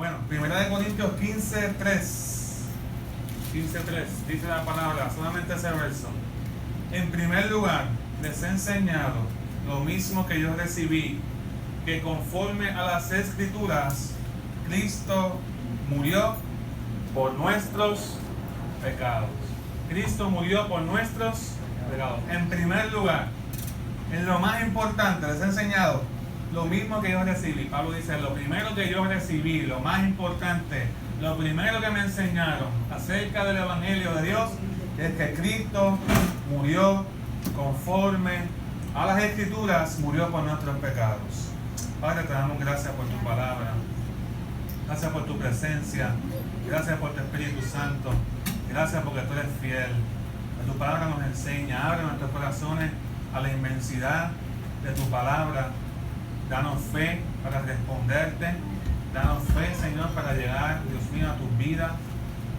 Bueno, 1 Corintios 15:3 dice la palabra, solamente ese verso. En primer lugar, les he enseñado lo mismo que yo recibí, que conforme a las Escrituras, Cristo murió por nuestros pecados. Cristo murió por nuestros pecados. En primer lugar, en lo más importante, les he enseñado lo mismo que yo recibí. Pablo dice, lo primero que yo recibí, lo más importante, lo primero que me enseñaron acerca del Evangelio de Dios es que Cristo murió conforme a las Escrituras, murió por nuestros pecados. Padre, te damos gracias por tu palabra, gracias por tu presencia, gracias por tu Espíritu Santo, gracias porque tú eres fiel. Tu palabra nos enseña, abre nuestros corazones a la inmensidad de tu palabra. Danos fe para responderte, danos fe, Señor, para llegar, Dios mío, a tus vidas,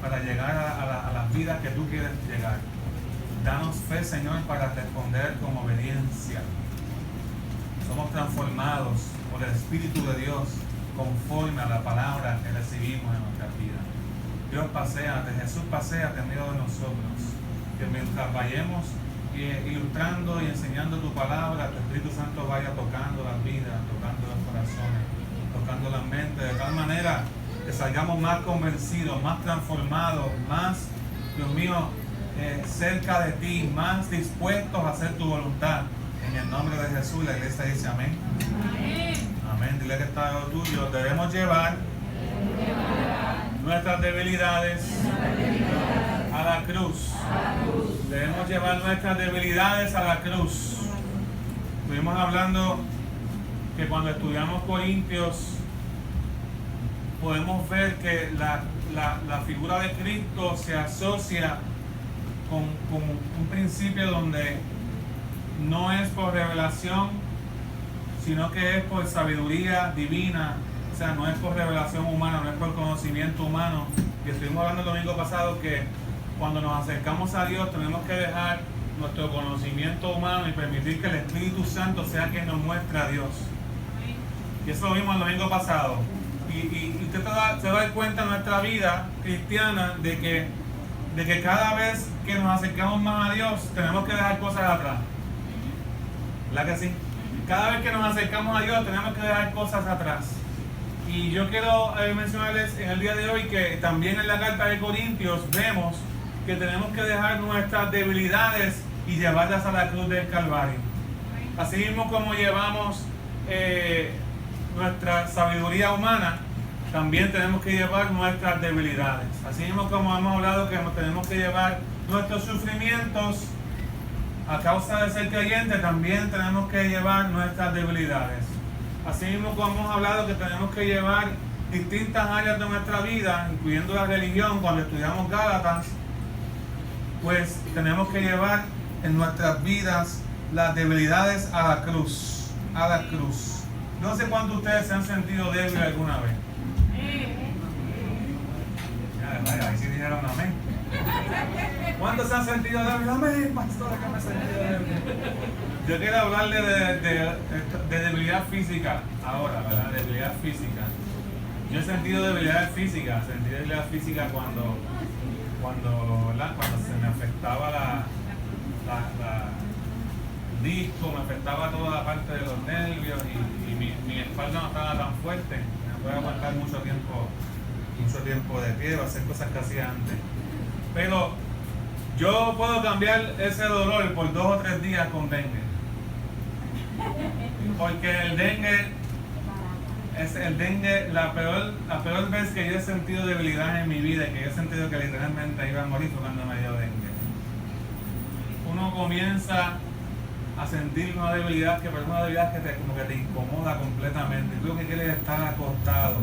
para llegar a las vidas que tú quieres llegar. Danos fe, Señor, para responder con obediencia. Somos transformados por el Espíritu de Dios conforme a la palabra que recibimos en nuestras vidas. Dios, paséate, Jesús, paséate en medio de nosotros. Que mientras vayamos ilustrando y enseñando tu palabra, tu Espíritu Santo vaya tocando las vidas, tocando los corazones, tocando las mentes, de tal manera que salgamos más convencidos, más transformados, más, Dios mío, cerca de ti, más dispuestos a hacer tu voluntad. En el nombre de Jesús, la iglesia dice amén. Amén. Amén. Dile que está lo tuyo. Debemos llevar nuestras debilidades a la cruz. Debemos llevar nuestras debilidades a la cruz. Estuvimos hablando que cuando estudiamos Corintios podemos ver que la figura de Cristo se asocia con un principio donde no es por revelación, sino que es por sabiduría divina. O sea, no es por revelación humana, no es por conocimiento humano. Y estuvimos hablando el domingo pasado que cuando nos acercamos a Dios tenemos que dejar nuestro conocimiento humano y permitir que el Espíritu Santo sea quien nos muestre a Dios. Y eso lo vimos el domingo pasado. Y usted se da cuenta en nuestra vida cristiana de que cada vez que nos acercamos más a Dios tenemos que dejar cosas atrás. ¿Verdad que sí? Cada vez que nos acercamos a Dios tenemos que dejar cosas atrás. Y yo quiero mencionarles en el día de hoy que también en la carta de Corintios vemos que tenemos que dejar nuestras debilidades y llevarlas a la cruz del Calvario. Así mismo como llevamos nuestra sabiduría humana, también tenemos que llevar nuestras debilidades. Así mismo como hemos hablado que tenemos que llevar nuestros sufrimientos a causa de ser creyente, también tenemos que llevar nuestras debilidades. Así mismo como hemos hablado que tenemos que llevar distintas áreas de nuestra vida, incluyendo la religión, cuando estudiamos Gálatas, pues tenemos que llevar en nuestras vidas las debilidades a la cruz. A la cruz. No sé cuántos de ustedes se han sentido débiles alguna vez. Ahí sí dijeron amén. ¿Cuántos se han sentido débiles? Amén, pastor, que me he sentido débil. Yo quiero hablarle de debilidad física ahora, ¿verdad? Debilidad física. Yo he sentido debilidad física. Sentí debilidad física cuando se me afectaba el disco, me afectaba toda la parte de los nervios y mi espalda no estaba tan fuerte. Me puede aguantar mucho tiempo de pie o hacer cosas que hacía antes. Pero yo puedo cambiar ese dolor por 2 o 3 días con dengue. Porque el dengue es la peor vez que yo he sentido debilidad en mi vida y que yo he sentido que literalmente iba a morir fue cuando me dio dengue. Uno comienza a sentir una debilidad que como que te incomoda completamente. Tú lo que quieres es estar acostado,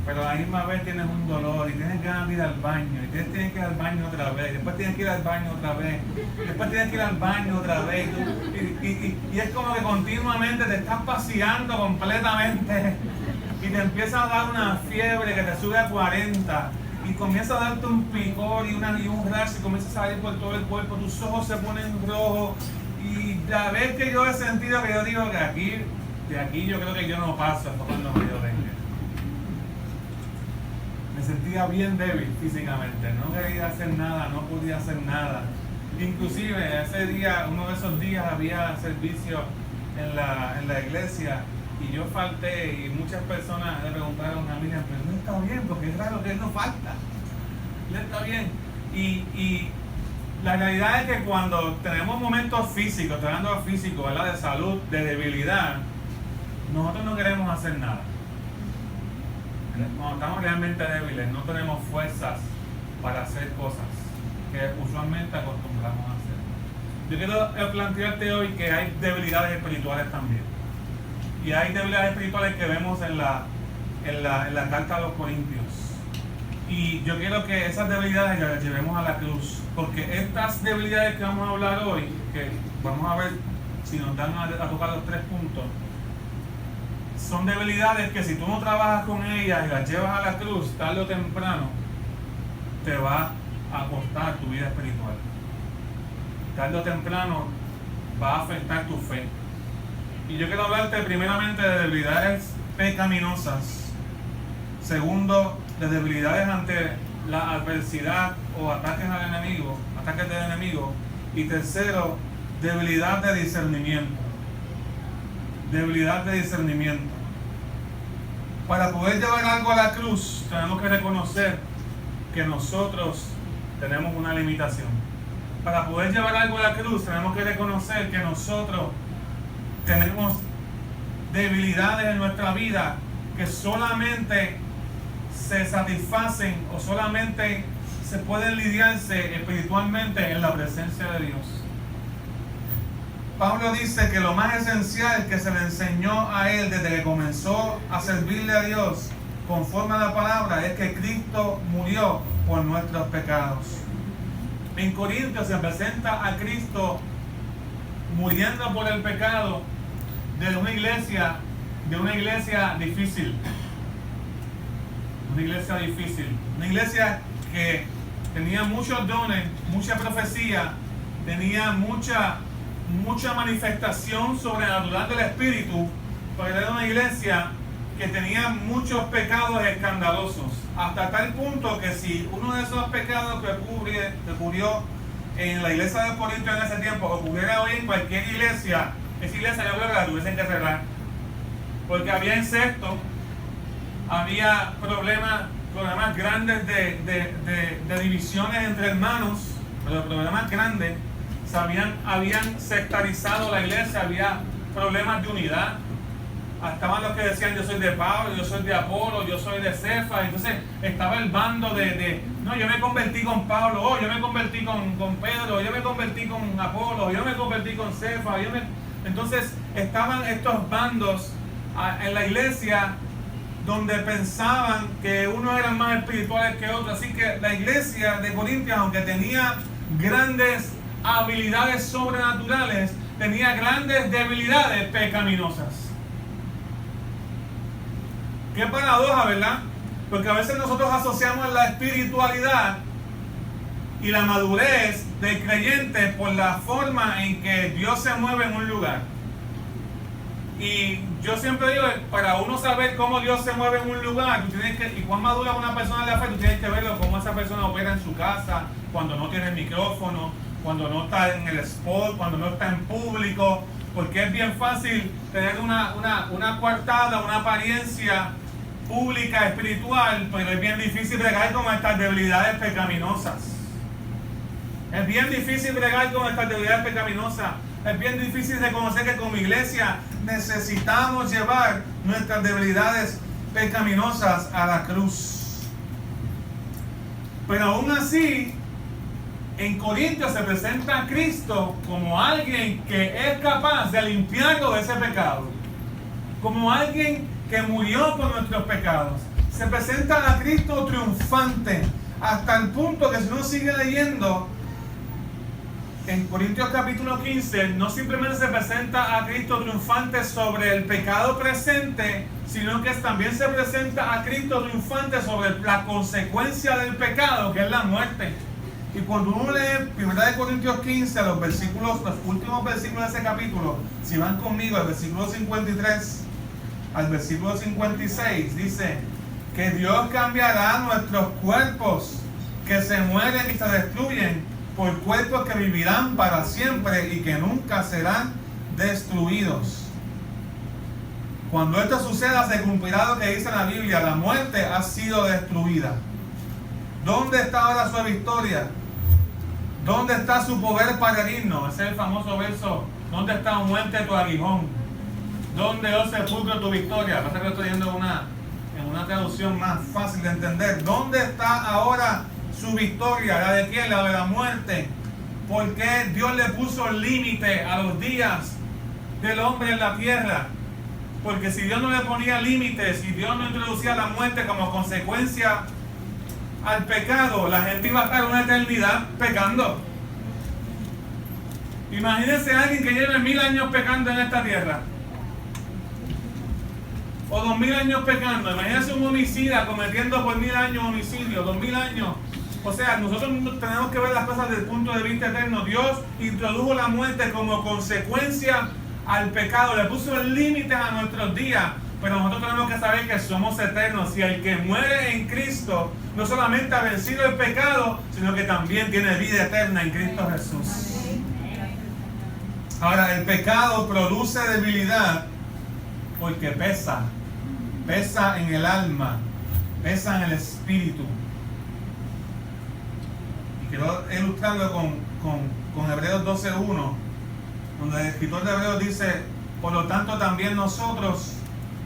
pero a la misma vez tienes un dolor y tienes ganas de ir al baño y tienes que ir al baño otra vez, después tienes que ir al baño otra vez, después tienes que ir al baño otra vez y es como que continuamente te estás paseando completamente y te empieza a dar una fiebre que te sube a 40 y comienza a darte un picor y un rash y comienza a salir por todo el cuerpo, tus ojos se ponen rojos y la vez que yo he sentido que yo digo que de aquí yo creo que yo no paso hasta cuando me dio dengue. sentía bien débil físicamente, no quería hacer nada, no podía hacer nada. Inclusive ese día, uno de esos días había servicio en la iglesia y yo falté y muchas personas le preguntaron a mí, pero no está bien, porque es raro que él no falta. Él está bien. Y la realidad es que cuando tenemos momentos físicos, estoy hablando de físico, ¿verdad? De salud, de debilidad, nosotros no queremos hacer nada. Cuando estamos realmente débiles, no tenemos fuerzas para hacer cosas que usualmente acostumbramos a hacer. Yo quiero plantearte hoy que hay debilidades espirituales también. Y hay debilidades espirituales que vemos en la carta a los Corintios. Y yo quiero que esas debilidades las llevemos a la cruz. Porque estas debilidades que vamos a hablar hoy, que vamos a ver si nos dan a tocar los 3 puntos, son debilidades que si tú no trabajas con ellas y las llevas a la cruz, tarde o temprano, te va a costar tu vida espiritual. Tarde o temprano va a afectar tu fe. Y yo quiero hablarte primeramente de debilidades pecaminosas. Segundo, de debilidades ante la adversidad o ataques del enemigo. Y tercero, debilidad de discernimiento. Debilidad de discernimiento. Para poder llevar algo a la cruz, tenemos que reconocer que nosotros tenemos una limitación. Para poder llevar algo a la cruz, tenemos que reconocer que nosotros tenemos debilidades en nuestra vida que solamente se satisfacen o solamente se pueden lidiarse espiritualmente en la presencia de Dios. Pablo dice que lo más esencial que se le enseñó a él desde que comenzó a servirle a Dios conforme a la palabra es que Cristo murió por nuestros pecados. En Corintios se presenta a Cristo muriendo por el pecado de una iglesia difícil. Una iglesia que tenía muchos dones, mucha profecía, tenía mucha manifestación sobrenatural del Espíritu, pero era una iglesia que tenía muchos pecados escandalosos, hasta tal punto que si uno de esos pecados que ocurrió en la iglesia de Corinto en ese tiempo ocurriera hoy en cualquier iglesia, esa iglesia yo creo que la tuviesen que cerrar, porque había incesto, había problemas grandes de divisiones entre hermanos, pero problemas grandes. Habían sectarizado la iglesia, había problemas de unidad. Estaban los que decían yo soy de Pablo, yo soy de Apolo, yo soy de Cefa. Entonces estaba el bando no, yo me convertí con Pablo, yo me convertí con Pedro, yo me convertí con Apolo, yo me convertí con Cefa. Entonces estaban estos bandos en la iglesia donde pensaban que unos eran más espirituales que otros. Así que la iglesia de Corintios, aunque tenía grandes habilidades sobrenaturales, tenía grandes debilidades pecaminosas. Qué paradoja, ¿verdad? Porque a veces nosotros asociamos la espiritualidad y la madurez del creyente por la forma en que Dios se mueve en un lugar. Y yo siempre digo, para uno saber cómo Dios se mueve en un lugar, y cuán madura una persona de la fe, tú tienes que verlo cómo esa persona opera en su casa, cuando no tiene el micrófono, cuando no está en el spot, cuando no está en público, porque es bien fácil tener una coartada, una apariencia pública, espiritual, pero es bien difícil bregar con estas debilidades pecaminosas. Es bien difícil bregar con estas debilidades pecaminosas. Es bien difícil reconocer que como iglesia necesitamos llevar nuestras debilidades pecaminosas a la cruz. Pero aún así, en Corintios se presenta a Cristo como alguien que es capaz de limpiarlo de ese pecado, como alguien que murió por nuestros pecados. Se presenta a Cristo triunfante, hasta el punto que si uno sigue leyendo en Corintios capítulo 15, no simplemente se presenta a Cristo triunfante sobre el pecado presente, sino que también se presenta a Cristo triunfante sobre la consecuencia del pecado, que es la muerte. Y cuando uno lee 1 Corintios 15, los últimos versículos de ese capítulo, si van conmigo al versículo 53 al versículo 56, dice: que Dios cambiará nuestros cuerpos que se mueren y se destruyen por cuerpos que vivirán para siempre y que nunca serán destruidos. Cuando esto suceda, se cumplirá lo que dice la Biblia: la muerte ha sido destruida. ¿Dónde está ahora su victoria? ¿Dónde está su poder para herirnos? Ese es el famoso verso: ¿dónde está, o muerte, tu aguijón? ¿Dónde, oh sepulcro, tu victoria? Pasa que lo estoy viendo en una traducción más fácil de entender. ¿Dónde está ahora su victoria? ¿La de quién? La de la muerte. ¿Por qué Dios le puso límite a los días del hombre en la tierra? Porque si Dios no le ponía límites, si Dios no introducía la muerte como consecuencia al pecado, la gente iba a estar una eternidad pecando. Imagínense a alguien que lleve 1000 años pecando en esta tierra, o 2000 años pecando. Imagínense un homicida cometiendo por 1000 años homicidio, 2000 años. O sea, nosotros tenemos que ver las cosas desde el punto de vista eterno. Dios introdujo la muerte como consecuencia al pecado, le puso límites a nuestros días, pero nosotros tenemos que saber que somos eternos, y el que muere en Cristo no solamente ha vencido el pecado, sino que también tiene vida eterna en Cristo Jesús. Ahora, el pecado produce debilidad porque pesa en el alma, pesa en el espíritu. Y quiero ilustrarlo con Hebreos 12:1, donde el escritor de Hebreos dice: por lo tanto también nosotros,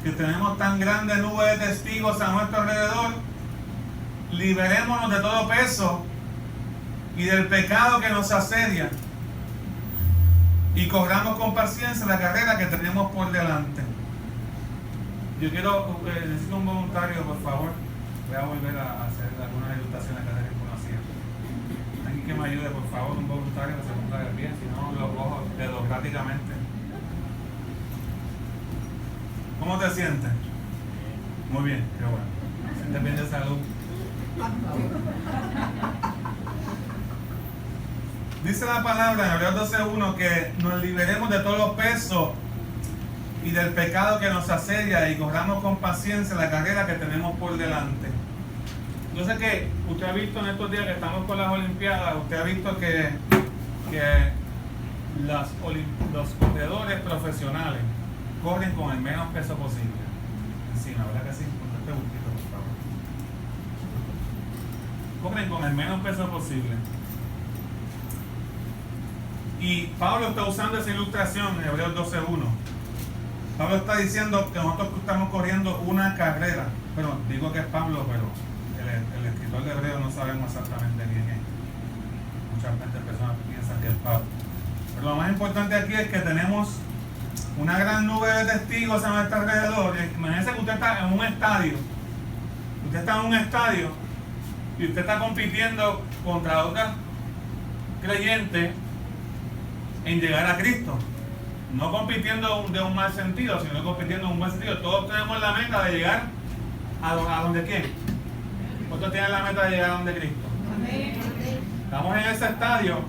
que tenemos tan grande nube de testigos a nuestro alrededor, liberémonos de todo peso y del pecado que nos asedia, y corramos con paciencia la carrera que tenemos por delante. Yo necesito un voluntario, por favor. Voy a volver a hacer algunas ilustraciones que hacer conocía. Alguien que me ayude, por favor, un voluntario que se ponga de pie, si no lo cojo dedocráticamente. ¿Cómo te sientes? Muy bien, qué bueno. ¿Sientes bien de salud? Dice la palabra en Hebreos 12:1 que nos liberemos de todos los pesos y del pecado que nos asedia, y corramos con paciencia la carrera que tenemos por delante. Yo sé que usted ha visto en estos días que estamos con las Olimpiadas, usted ha visto que los corredores profesionales corren con el menos peso posible encima, ¿verdad que sí? Con este bultito, por favor. Corren con el menos peso posible. Y Pablo está usando esa ilustración en Hebreos 12:1. Pablo está diciendo que nosotros estamos corriendo una carrera. Pero digo que es Pablo, pero el escritor de Hebreos no sabemos exactamente quién es. Muchas personas piensan que es Pablo. Pero lo más importante aquí es que tenemos una gran nube de testigos a nuestro alrededor. Imagínense que usted está en un estadio. Usted está en un estadio y usted está compitiendo contra otras creyentes en llegar a Cristo. No compitiendo de un mal sentido, sino compitiendo en un buen sentido. Todos tenemos la meta de llegar a donde quién. ¿Cuántos tienen la meta de llegar a donde Cristo? Estamos en ese estadio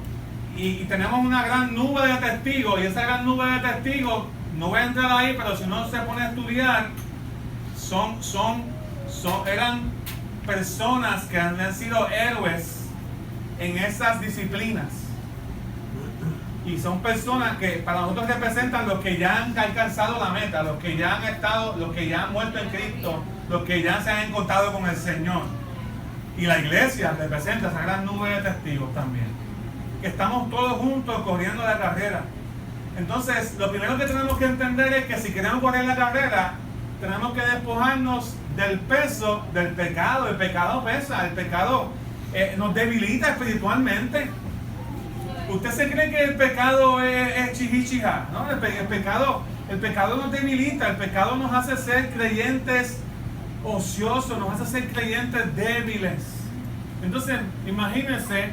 y tenemos una gran nube de testigos, y esa gran nube de testigos, no voy a entrar ahí, pero si uno se pone a estudiar, eran personas que han sido héroes en esas disciplinas. Y son personas que para nosotros representan los que ya han alcanzado la meta, los que ya han muerto en Cristo, los que ya se han encontrado con el Señor. Y la iglesia representa esa gran nube de testigos también. Que estamos todos juntos corriendo la carrera. Entonces, lo primero que tenemos que entender es que si queremos correr la carrera, tenemos que despojarnos del peso del pecado. El pecado pesa, el pecado nos debilita espiritualmente. ¿Usted se cree que el pecado es chihichija? ¿No? El pecado nos debilita, el pecado nos hace ser creyentes ociosos, nos hace ser creyentes débiles. Entonces, imagínense,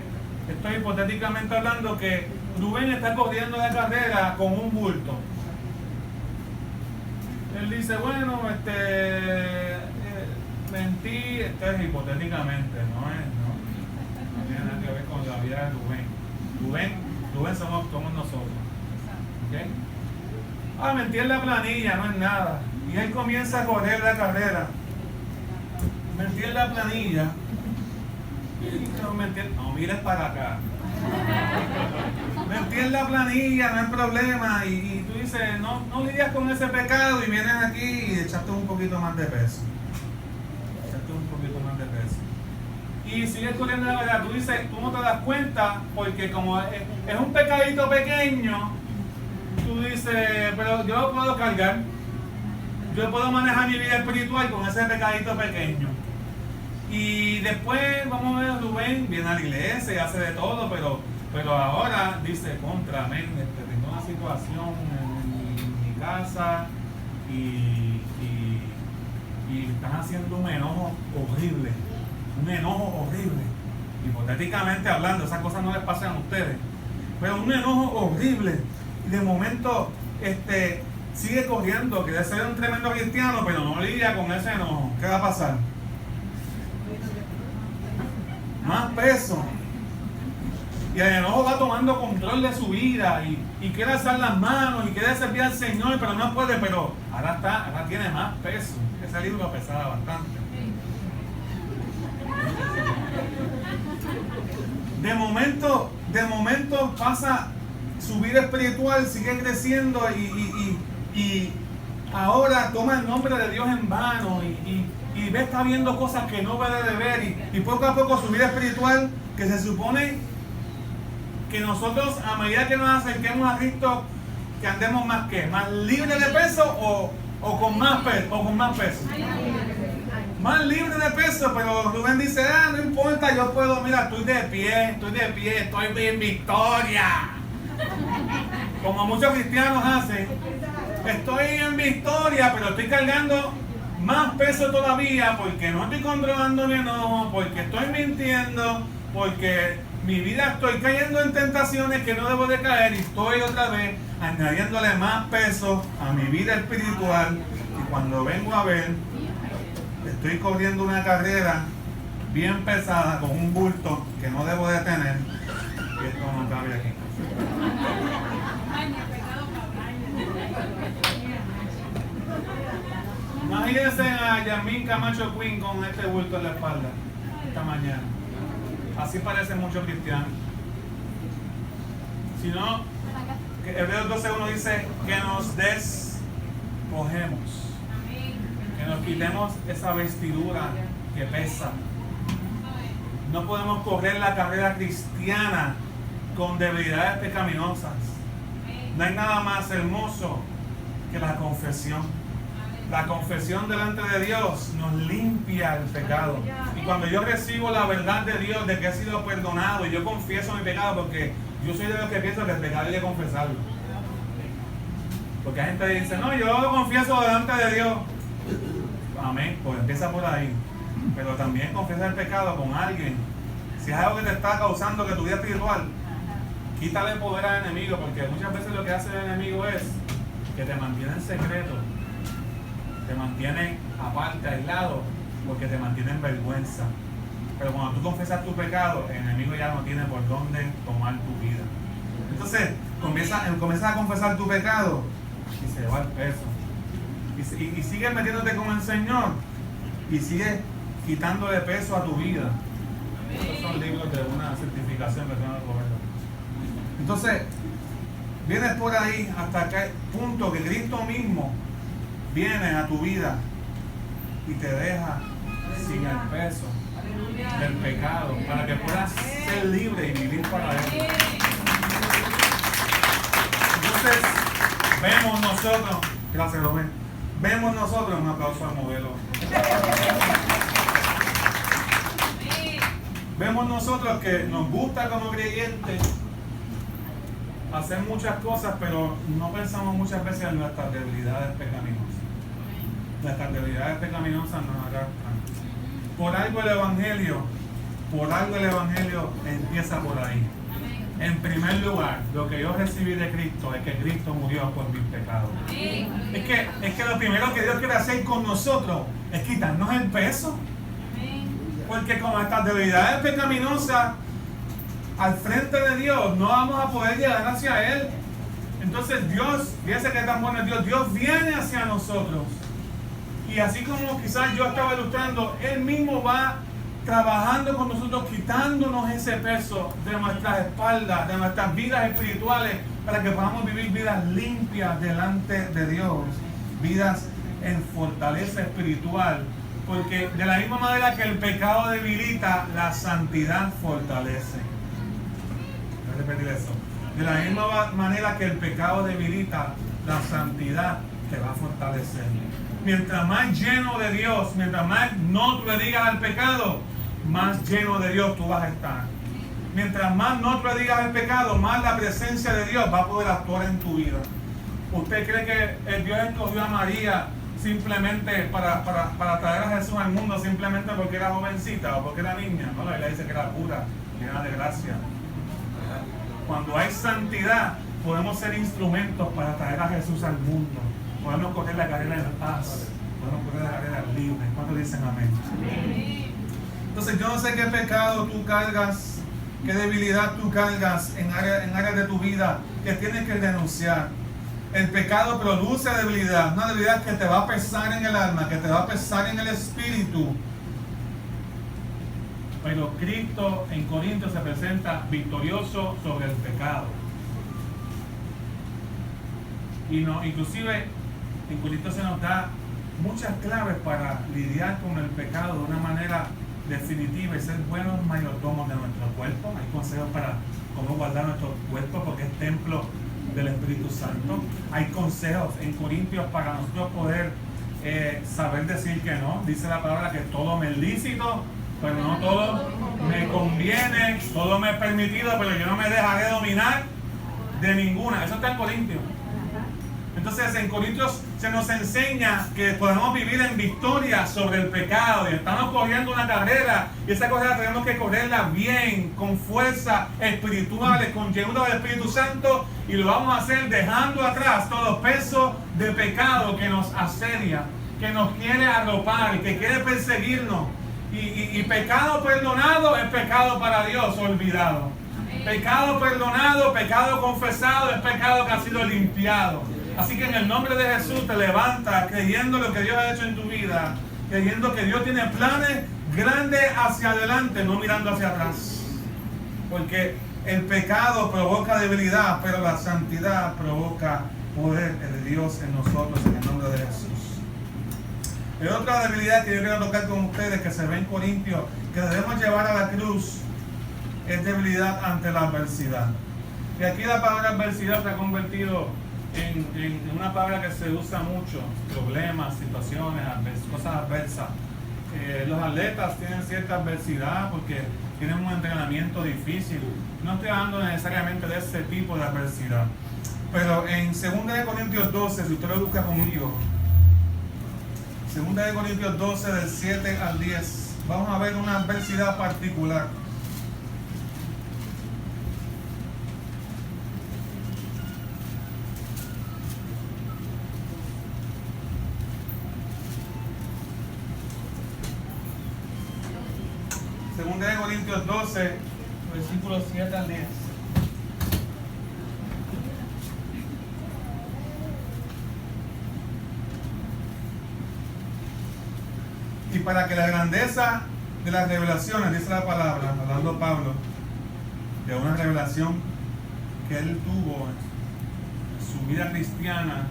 estoy hipotéticamente hablando, que Rubén está corriendo la carrera con un bulto. Él dice, bueno, mentí, esto es hipotéticamente, no tiene nada que ver con la vida de Rubén. Rubén somos nosotros. ¿Okay? Mentí en la planilla, no es nada. Y él comienza a correr la carrera. metí en la planilla. No mires para acá. Metí en la planilla, no hay problema. Y tú dices, no lidias con ese pecado y vienes aquí y echaste un poquito más de peso. Y sigues corriendo la verdad. Tú dices, tú no te das cuenta porque como es un pecadito pequeño, tú dices, pero yo lo puedo cargar. Yo puedo manejar mi vida espiritual con ese pecadito pequeño. Y después, vamos a ver, Rubén viene a la iglesia y hace de todo, pero ahora dice, tengo una situación en mi casa y están haciendo un enojo horrible. Hipotéticamente hablando, esas cosas no les pasan a ustedes, pero un enojo horrible. Y de momento, sigue corriendo, que debe ser un tremendo cristiano, pero no lidia con ese enojo. ¿Qué va a pasar? Más peso. Y el enojo va tomando control de su vida y quiere alzar las manos y quiere servir al Señor, pero no puede. Pero ahora tiene más peso. Ese libro pesaba bastante. De momento pasa su vida espiritual, sigue creciendo y ahora toma el nombre de Dios en vano y está viendo cosas que no debe de ver y poco a poco su vida espiritual, que se supone que nosotros a medida que nos acerquemos a Cristo, que andemos más libre de peso o con más peso. Más libre de peso, pero Rubén dice, no importa, yo puedo, mira, estoy de pie, estoy en victoria. Como muchos cristianos hacen, estoy en victoria, pero estoy cargando más peso todavía porque no estoy controlando mi enojo, porque estoy mintiendo, porque mi vida estoy cayendo en tentaciones que no debo de caer y estoy otra vez añadiéndole más peso a mi vida espiritual. Y cuando vengo a ver, estoy corriendo una carrera bien pesada con un bulto que no debo de tener y esto no cabe aquí. Imagínense a Yamín Camacho Queen con este bulto en la espalda esta mañana. Así parecen muchos cristianos. Si no, Hebreos 12:1 dice que nos despojemos, que nos quitemos esa vestidura que pesa. No podemos correr la carrera cristiana con debilidades pecaminosas. No hay nada más hermoso que la confesión. La confesión delante de Dios nos limpia el pecado. Y cuando yo recibo la verdad de Dios de que he sido perdonado y yo confieso mi pecado, porque yo soy de los que pienso que el pecado hay que confesarlo. Porque hay gente que dice, no, yo lo confieso delante de Dios. Amén, pues empieza por ahí. Pero también confiesa el pecado con alguien. Si es algo que te está causando que tu vida espiritual, quítale poder al enemigo, porque muchas veces lo que hace el enemigo es que te mantiene en secreto, te mantiene aparte, aislado, porque te mantiene en vergüenza. Pero cuando tú confiesas tu pecado, el enemigo ya no tiene por dónde tomar tu vida. Entonces, comienzas a confesar tu pecado y se va el peso. Y sigues metiéndote con el Señor y sigues quitándole peso a tu vida. Estos son libros de una certificación que tengo el gobierno. Entonces, vienes por ahí hasta aquel punto que Cristo mismo viene a tu vida y te deja sin el peso del pecado para que puedas ser libre y vivir para Él. Entonces, vemos nosotros, gracias Rubén, vemos nosotros, un aplauso al modelo. Vemos nosotros que nos gusta como creyentes hacer muchas cosas, pero no pensamos muchas veces en nuestras debilidades pecaminosas. Nuestras debilidades pecaminosas nos arrastran. Por algo el Evangelio empieza por ahí. En primer lugar, lo que yo recibí de Cristo es que Cristo murió por mis pecados. Es que lo primero que Dios quiere hacer con nosotros es quitarnos el peso. Porque con estas debilidades pecaminosas al frente de Dios no vamos a poder llegar hacia Él. Entonces Dios, fíjense que tan bueno es Dios, Dios viene hacia nosotros Y así como quizás yo estaba ilustrando, Él mismo va trabajando con nosotros, quitándonos ese peso de nuestras espaldas, de nuestras vidas espirituales, para que podamos vivir vidas limpias delante de Dios, vidas en fortaleza espiritual, porque de la misma manera que el pecado debilita, la santidad fortalece. Voy a repetir eso. De la misma manera que el pecado debilita, la santidad te va a fortalecer. Mientras más lleno de Dios, mientras más no te digas al pecado, más lleno de Dios tú vas a estar. Mientras más no te digas al pecado, más la presencia de Dios va a poder actuar en tu vida. ¿Usted cree que Dios escogió a María simplemente para traer a Jesús al mundo simplemente porque era jovencita o porque era niña? No, la Biblia dice que era pura, llena de gracia. Cuando hay santidad, podemos ser instrumentos para traer a Jesús al mundo. Podemos correr la carrera en paz, podemos correr la carrera libre. ¿Cuántos dicen amén? Entonces yo no sé qué pecado tú cargas, qué debilidad tú cargas en áreas de tu vida que tienes que denunciar. El pecado produce debilidad, una debilidad que te va a pesar en el alma, que te va a pesar en el espíritu. Pero Cristo en Corintios se presenta victorioso sobre el pecado. Y inclusive en Corintios se nos da muchas claves para lidiar con el pecado de una manera definitiva y ser buenos mayordomos de nuestro cuerpo. Hay consejos para cómo guardar nuestro cuerpo porque es templo del Espíritu Santo. Hay consejos en Corintios para nosotros poder saber decir que no. Dice la palabra que todo me es lícito, pero no todo me conviene, todo me es permitido, pero yo no me dejaré dominar de ninguna. Eso está en Corintios. Entonces en Corintios se nos enseña que podemos vivir en victoria sobre el pecado y estamos corriendo una carrera y esa carrera tenemos que correrla bien, con fuerza espirituales, con llenura del Espíritu Santo, y lo vamos a hacer dejando atrás todo peso de pecado que nos asedia, que nos quiere arropar, que quiere perseguirnos. Y pecado perdonado es pecado para Dios olvidado. Pecado perdonado, pecado confesado es pecado que ha sido limpiado. Así que en el nombre de Jesús te levantas creyendo lo que Dios ha hecho en tu vida, creyendo que Dios tiene planes grandes hacia adelante, no mirando hacia atrás. Porque el pecado provoca debilidad, pero la santidad provoca poder de Dios en nosotros, en el nombre de Jesús. Y otra debilidad que yo quiero tocar con ustedes, que se ve en Corintios, que debemos llevar a la cruz, es debilidad ante la adversidad. Y aquí la palabra adversidad se ha convertido en una palabra que se usa mucho: problemas, situaciones, cosas adversas. Los atletas tienen cierta adversidad porque tienen un entrenamiento difícil. No estoy hablando necesariamente de ese tipo de adversidad, pero en 2 Corintios 12, si usted lo busca conmigo, 2 Corintios 12 del 7 al 10, vamos a ver una adversidad particular. Segunda de Corintios 12, versículos 7 al 10. Y para que la grandeza de las revelaciones, dice la palabra, hablando Pablo, de una revelación que él tuvo en su vida cristiana,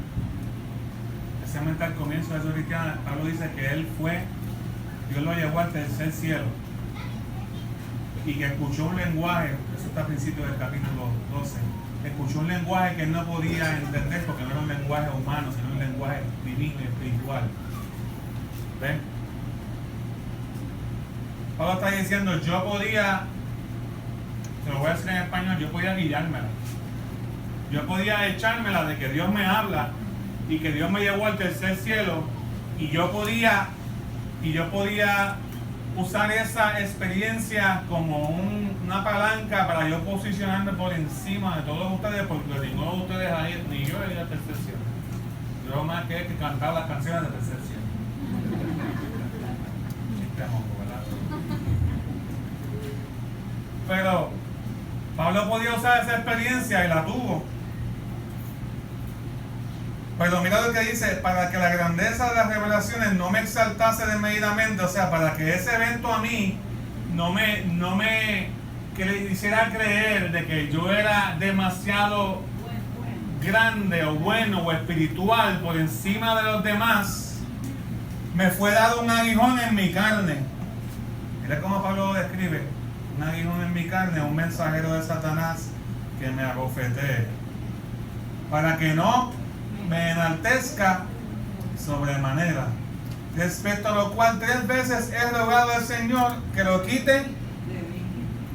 especialmente al comienzo de su vida cristiana, Pablo dice que él Dios lo llevó al tercer cielo, y que escuchó un lenguaje, eso está a principios del capítulo 12, escuchó un lenguaje que él no podía entender porque no era un lenguaje humano, sino un lenguaje divino y espiritual. ¿Ven? Pablo está diciendo, yo podía, te lo voy a decir en español, yo podía guiármela. Yo podía echármela de que Dios me habla y que Dios me llevó al tercer cielo, y yo podía usar esa experiencia como una palanca para yo posicionarme por encima de todos ustedes, porque ninguno de ustedes ahí, ni yo he ido al tercer cielo. Yo más que cantar las canciones del tercer cielo. Pero Pablo podía usar esa experiencia y la tuvo. Pero mira lo que dice, para que la grandeza de las revelaciones no me exaltase desmedidamente, o sea, para que ese evento a mí no me que le hiciera creer de que yo era demasiado grande o bueno o espiritual por encima de los demás, me fue dado un aguijón en mi carne. Mira cómo Pablo lo describe: un aguijón en mi carne, un mensajero de Satanás que me abofetee, para que no me enaltezca sobremanera, respecto a lo cual 3 veces he rogado al Señor que lo quite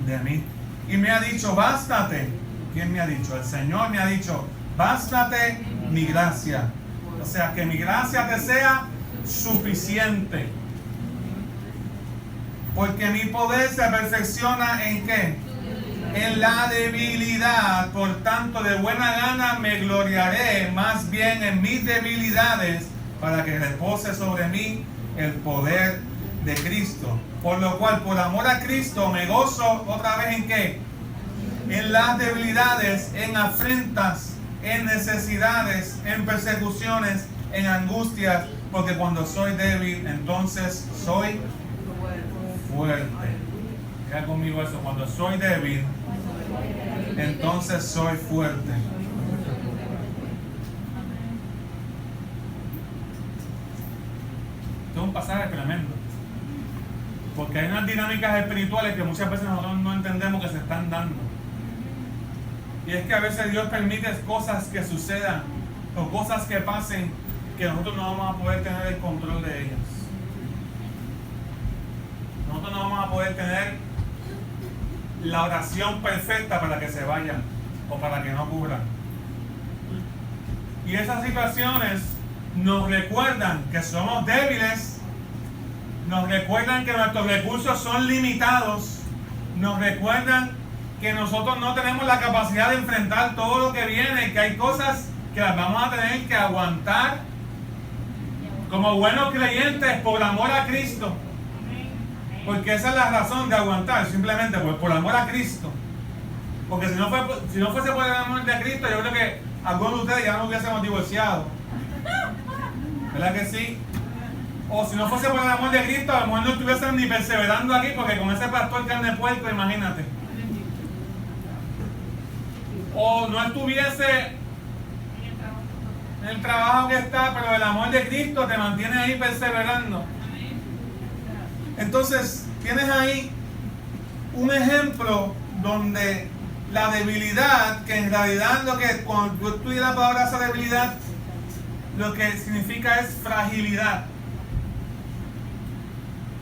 de mí. Y me ha dicho, bástate. ¿Quién me ha dicho? El Señor me ha dicho, bástate mi gracia. O sea, que mi gracia te sea suficiente. Porque mi poder se perfecciona ¿en qué? En la debilidad. Por tanto, de buena gana me gloriaré más bien en mis debilidades, para que repose sobre mí el poder de Cristo. Por lo cual, por amor a Cristo, me gozo otra vez ¿en qué? En las debilidades, en afrentas, en necesidades, en persecuciones, en angustias, porque cuando soy débil, entonces soy fuerte. Mira conmigo eso: cuando soy débil, entonces soy fuerte. Esto es un pasaje tremendo, porque hay unas dinámicas espirituales que muchas veces nosotros no entendemos que se están dando. Y es que a veces Dios permite cosas que sucedan o cosas que pasen que nosotros no vamos a poder tener el control de ellas. Nosotros no vamos a poder tener la oración perfecta para que se vayan o para que no ocurran. Y esas situaciones nos recuerdan que somos débiles, nos recuerdan que nuestros recursos son limitados, nos recuerdan que nosotros no tenemos la capacidad de enfrentar todo lo que viene, que hay cosas que las vamos a tener que aguantar como buenos creyentes por amor a Cristo. Porque esa es la razón de aguantar, simplemente por amor a Cristo. Porque si no fuese por el amor de Cristo, yo creo que algunos de ustedes ya no hubiésemos divorciado. ¿Verdad que sí? O si no fuese por el amor de Cristo, a lo mejor no estuviesen ni perseverando aquí, porque con ese pastor carne puerco, imagínate. O no estuviese en el trabajo que está, pero el amor de Cristo te mantiene ahí perseverando. Entonces, tienes ahí un ejemplo donde la debilidad, que en realidad lo que cuando tú estudias la palabra esa debilidad, lo que significa es fragilidad.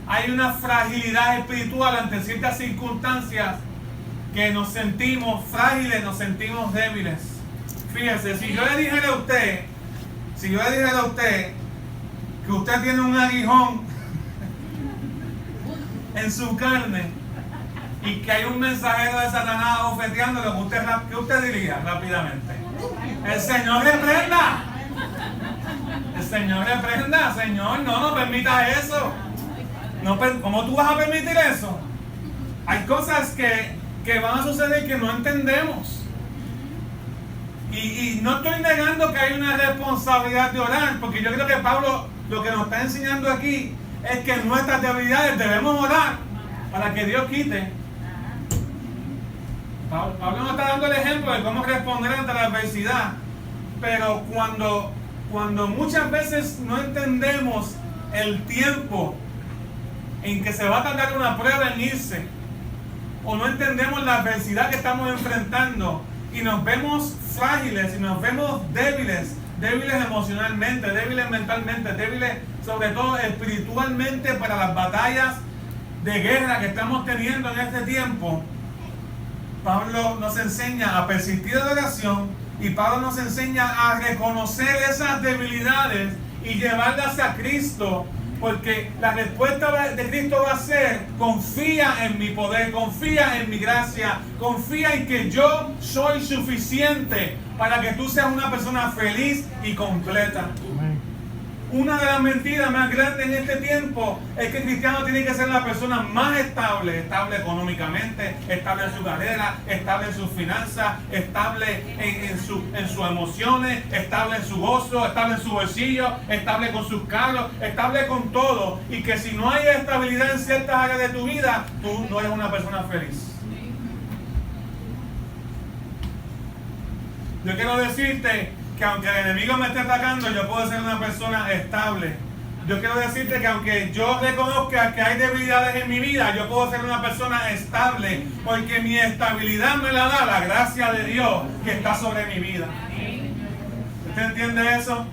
Hay una fragilidad espiritual ante ciertas circunstancias que nos sentimos frágiles, nos sentimos débiles. Fíjese, si yo le dijera a usted que usted tiene un aguijón en su carne y que hay un mensajero de Satanás ofeteándolo, ¿qué usted diría rápidamente? El Señor reprenda. El Señor reprenda. Señor, no permita eso. No, ¿cómo tú vas a permitir eso? Hay cosas que van a suceder que no entendemos. Y no estoy negando que hay una responsabilidad de orar, porque yo creo que Pablo lo que nos está enseñando aquí es que en nuestras debilidades debemos orar para que Dios quite. Pablo nos está dando el ejemplo de cómo responder ante la adversidad, pero cuando muchas veces no entendemos el tiempo en que se va a tardar una prueba en irse, o no entendemos la adversidad que estamos enfrentando y nos vemos frágiles y nos vemos débiles emocionalmente, débiles mentalmente, débiles sobre todo espiritualmente para las batallas de guerra que estamos teniendo en este tiempo, Pablo nos enseña a persistir en la oración y Pablo nos enseña a reconocer esas debilidades y llevarlas a Cristo, porque la respuesta de Cristo va a ser: confía en mi poder, confía en mi gracia, confía en que yo soy suficiente para que tú seas una persona feliz y completa. Una de las mentiras más grandes en este tiempo es que el cristiano tiene que ser la persona más estable económicamente, estable en su carrera, estable en sus finanzas, estable en sus emociones, estable en su gozo, estable en su bolsillo, estable con sus carros, estable con todo. Y que si no hay estabilidad en ciertas áreas de tu vida, tú no eres una persona feliz. Yo quiero decirte que aunque el enemigo me esté atacando, yo puedo ser una persona estable. Yo quiero decirte que aunque yo reconozca que hay debilidades en mi vida, yo puedo ser una persona estable, porque mi estabilidad me la da la gracia de Dios que está sobre mi vida. ¿Usted entiende eso?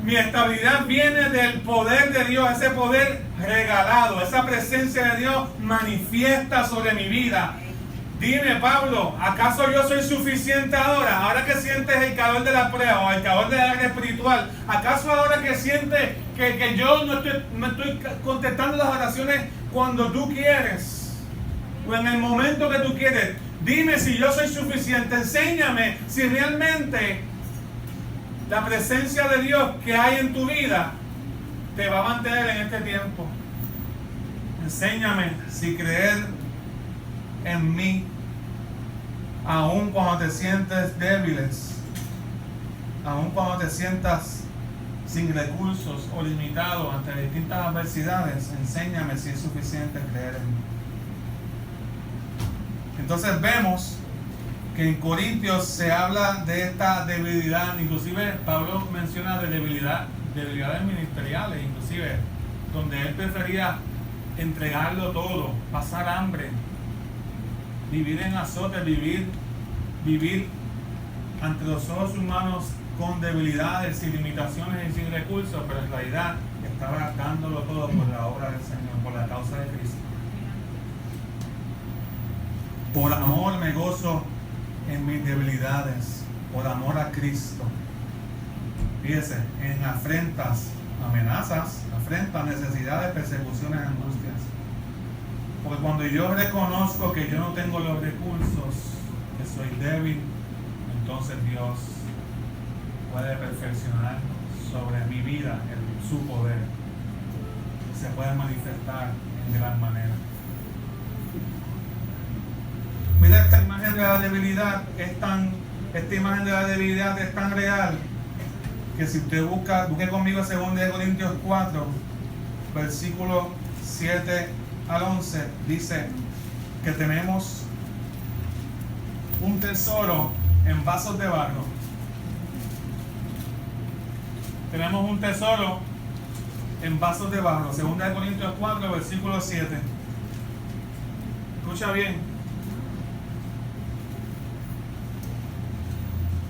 Mi estabilidad viene del poder de Dios, ese poder regalado, esa presencia de Dios manifiesta sobre mi vida. Dime, Pablo, ¿acaso yo soy suficiente ahora? Ahora que sientes el calor de la prueba o el calor de la guerra espiritual, ¿acaso ahora que sientes que yo no estoy contestando las oraciones cuando tú quieres o en el momento que tú quieres? Dime si yo soy suficiente, enséñame si realmente la presencia de Dios que hay en tu vida te va a mantener en este tiempo. Enséñame si creer en mí, aun cuando te sientes débiles, aun cuando te sientas sin recursos o limitado ante distintas adversidades. Enséñame si es suficiente creer en mí. Entonces vemos que en Corintios se habla de esta debilidad, inclusive Pablo menciona de debilidades ministeriales, inclusive donde él prefería entregarlo todo, pasar hambre, vivir en azote, vivir ante los ojos humanos con debilidades, sin limitaciones y sin recursos, pero en realidad estaba dándolo todo por la obra del Señor, por la causa de Cristo. Por amor me gozo en mis debilidades, por amor a Cristo. Fíjese, en afrentas, amenazas, necesidades, persecuciones, angustias. Porque cuando yo reconozco que yo no tengo los recursos, que soy débil, entonces Dios puede perfeccionar sobre mi vida su poder. Se puede manifestar en gran manera. Mira, esta imagen de la debilidad es tan real que si usted busque conmigo 2 Corintios 4, versículo 7 al 11, dice que tenemos un tesoro en vasos de barro. Tenemos un tesoro en vasos de barro. 2 Corintios 4, versículo 7. Escucha bien.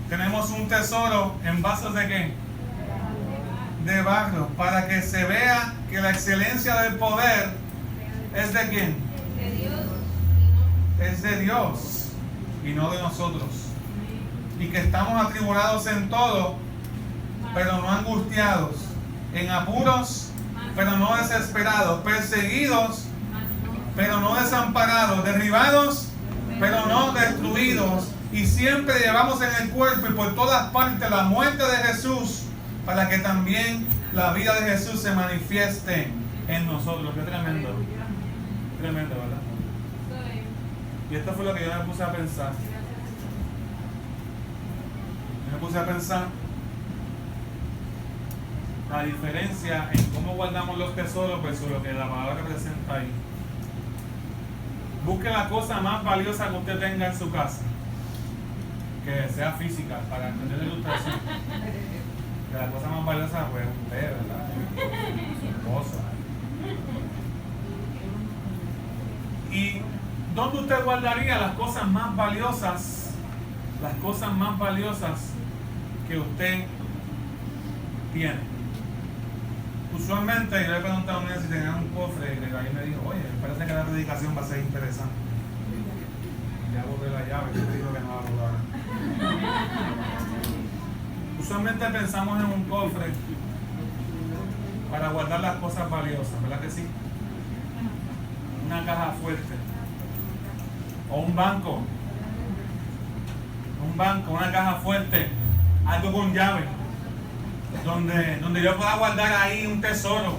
Tenemos un tesoro en vasos de ¿qué? De barro, para que se vea que la excelencia del poder es de ¿quién? De Dios. Es de Dios y no de nosotros. Y que estamos atribulados en todo, pero no angustiados, en apuros, pero no desesperados, perseguidos, pero no desamparados, derribados, pero no destruidos. Y siempre llevamos en el cuerpo y por todas partes la muerte de Jesús, para que también la vida de Jesús se manifieste en nosotros. Qué tremendo. Tremendo, ¿verdad? Y esto fue lo que yo me puse a pensar. Me puse a pensar la diferencia en cómo guardamos los tesoros versus lo que la palabra representa ahí. Busque la cosa más valiosa que usted tenga en su casa, que sea física, para entender la ilustración. Que la cosa más valiosa pues usted, ¿verdad? Su esposa. ¿Y dónde usted guardaría las cosas más valiosas? Las cosas más valiosas que usted tiene. Usualmente yo le pregunté a un niño si tenía un cofre y ahí me dijo, oye, parece que la predicación va a ser interesante. Y ya boté la llave, yo te digo que no va a botar. Usualmente pensamos en un cofre para guardar las cosas valiosas, ¿verdad que sí? Una caja fuerte. O un banco, una caja fuerte, algo con llave. donde yo pueda guardar ahí un tesoro